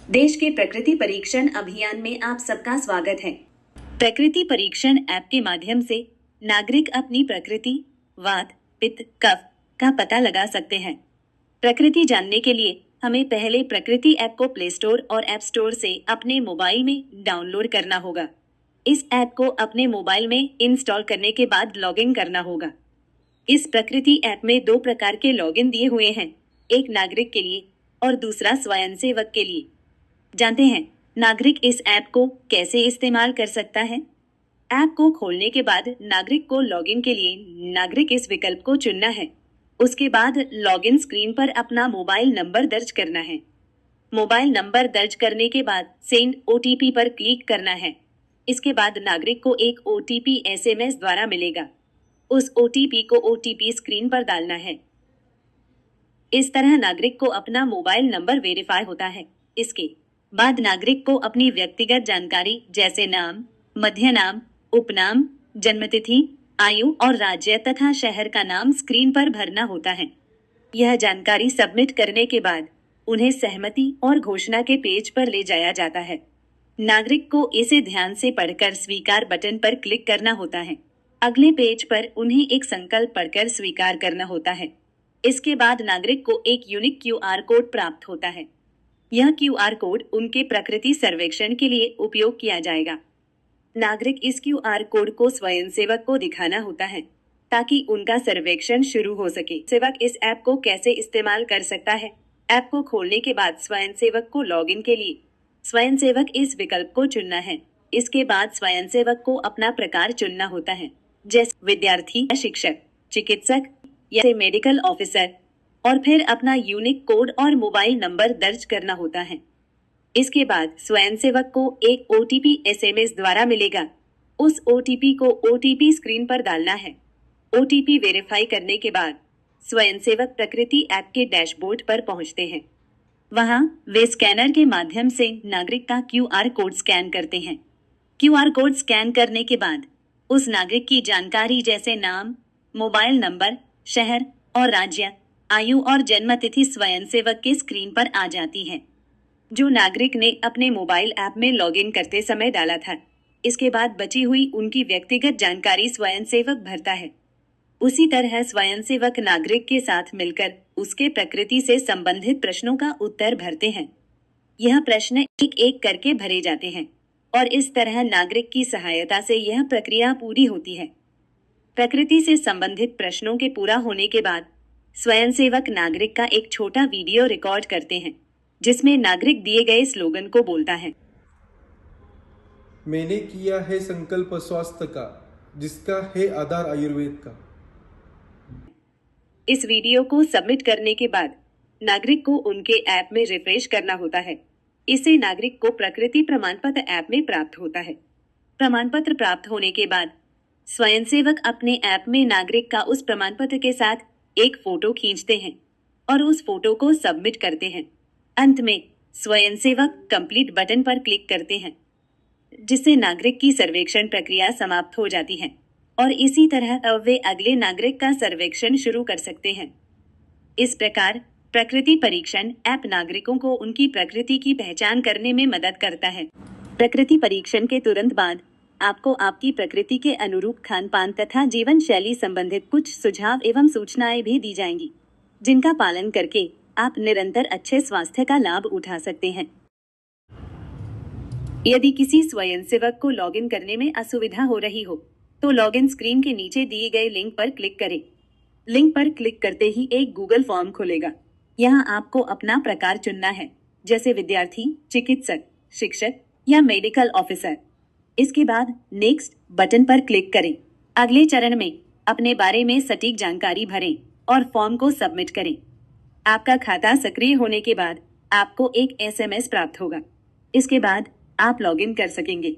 देश के प्रकृति परीक्षण अभियान में आप सबका स्वागत है। प्रकृति परीक्षण ऐप के माध्यम से नागरिक अपनी प्रकृति, वात, पित्त, कफ का पता लगा सकते हैं। प्रकृति जानने के लिए हमें पहले प्रकृति ऐप को प्ले स्टोर और ऐप स्टोर से अपने मोबाइल में डाउनलोड करना होगा। इस ऐप को अपने मोबाइल में इंस्टॉल करने के बाद लॉगिन करना होगा। इस प्रकृति ऐप में 2 प्रकार के लॉगिन दिए हुए हैं, एक नागरिक के लिए और दूसरा स्वयंसेवक के लिए। जानते हैं नागरिक इस ऐप को कैसे इस्तेमाल कर सकता है। ऐप को खोलने के बाद नागरिक को लॉगिन के लिए नागरिक इस विकल्प को चुनना है। उसके बाद लॉगिन स्क्रीन पर अपना मोबाइल नंबर दर्ज करना है। मोबाइल नंबर दर्ज करने के बाद सेंड ओटीपी पर क्लिक करना है। इसके बाद नागरिक को एक ओटीपी एसएमएस द्वारा मिलेगा। उस ओटीपी को ओटीपी स्क्रीन पर डालना है। इस तरह नागरिक को अपना मोबाइल नंबर वेरीफाई होता है। इसके बाद नागरिक को अपनी व्यक्तिगत जानकारी जैसे नाम, मध्य नाम, उपनाम, जन्मतिथि, आयु और राज्य तथा शहर का नाम स्क्रीन पर भरना होता है। यह जानकारी सबमिट करने के बाद उन्हें सहमति और घोषणा के पेज पर ले जाया जाता है। नागरिक को इसे ध्यान से पढ़कर स्वीकार बटन पर क्लिक करना होता है। अगले पेज पर उन्हें एक संकल्प पढ़कर स्वीकार करना होता है। इसके बाद नागरिक को एक यूनिक क्यूआर कोड प्राप्त होता है। यह क्यूआर कोड उनके प्रकृति सर्वेक्षण के लिए उपयोग किया जाएगा। नागरिक इस क्यूआर कोड को स्वयंसेवक को दिखाना होता है ताकि उनका सर्वेक्षण शुरू हो सके। सेवक इस ऐप को कैसे इस्तेमाल कर सकता है? ऐप को खोलने के बाद स्वयंसेवक को लॉगिन के लिए स्वयंसेवक इस विकल्प को चुनना है। इसके बाद स्वयंसेवक को अपना प्रकार चुनना होता है, जैसे विद्यार्थी, शिक्षक, चिकित्सक या मेडिकल ऑफिसर, और फिर अपना यूनिक कोड और मोबाइल नंबर दर्ज करना होता है। इसके बाद स्वयंसेवक को एक ओटीपी एसएमएस द्वारा मिलेगा। उस ओटीपी को ओटीपी स्क्रीन पर डालना है। ओटीपी वेरीफाई करने के बाद स्वयंसेवक प्रकृति ऐप के डैशबोर्ड पर पहुंचते हैं। वहां वे स्कैनर के माध्यम से नागरिक का क्यूआर कोड स्कैन करते हैं। क्यूआर कोड स्कैन करने के बाद उस नागरिक की जानकारी जैसे नाम, मोबाइल नंबर, शहर और राज्य, आयु और जन्म तिथि स्वयंसेवक के स्क्रीन पर आ जाती है, जो नागरिक ने अपने मोबाइल ऐप में लॉगिन करते समय डाला था। इसके बाद बची हुई उनकी व्यक्तिगत जानकारी स्वयंसेवक भरता है। उसी तरह स्वयंसेवक नागरिक के साथ मिलकर उसके प्रकृति से संबंधित प्रश्नों का उत्तर भरते हैं। यह प्रश्न एक एक करके भरे जाते हैं और इस तरह नागरिक की सहायता से यह प्रक्रिया पूरी होती है। प्रकृति से संबंधित प्रश्नों के पूरा होने के बाद स्वयंसेवक नागरिक का एक छोटा वीडियो रिकॉर्ड करते हैं, जिसमें नागरिक दिए गए स्लोगन को बोलता है। मैंने किया है संकल्प स्वास्थ्य का, जिसका है आधार आयुर्वेद का। इस वीडियो को सबमिट करने के बाद नागरिक को उनके ऐप में रिफ्रेश करना होता है। इससे नागरिक को प्रकृति प्रमाण पत्र ऐप में प्राप्त होता है। प्रमाण पत्र प्राप्त होने के बाद स्वयंसेवक अपने ऐप में नागरिक का उस प्रमाण पत्र के साथ एक फोटो खींचते हैं और उस फोटो को सबमिट करते हैं। अंत में स्वयंसेवक कंप्लीट बटन पर क्लिक करते हैं, जिससे नागरिक की सर्वेक्षण प्रक्रिया समाप्त हो जाती है और इसी तरह वे अगले नागरिक का सर्वेक्षण शुरू कर सकते हैं। इस प्रकार प्रकृति परीक्षण ऐप नागरिकों को उनकी प्रकृति की पहचान करने में मदद करता है। प्रकृति परीक्षण के तुरंत बाद आपको आपकी प्रकृति के अनुरूप खान पान तथा जीवन शैली संबंधित कुछ सुझाव एवं सूचनाएं भी दी जाएंगी, जिनका पालन करके आप निरंतर अच्छे स्वास्थ्य का लाभ उठा सकते हैं। यदि किसी स्वयंसेवक को लॉगिन करने में असुविधा हो रही हो, तो लॉगिन स्क्रीन के नीचे दिए गए लिंक पर क्लिक करें। लिंक पर क्लिक करते ही एक गूगल फॉर्म खुलेगा। यहाँ आपको अपना प्रकार चुनना है, जैसे विद्यार्थी, चिकित्सक, शिक्षक या मेडिकल ऑफिसर। इसके बाद नेक्स्ट बटन पर क्लिक करें। अगले चरण में अपने बारे में सटीक जानकारी भरें और फॉर्म को सबमिट करें। आपका खाता सक्रिय होने के बाद आपको एक एसएमएस प्राप्त होगा। इसके बाद आप लॉगिन कर सकेंगे।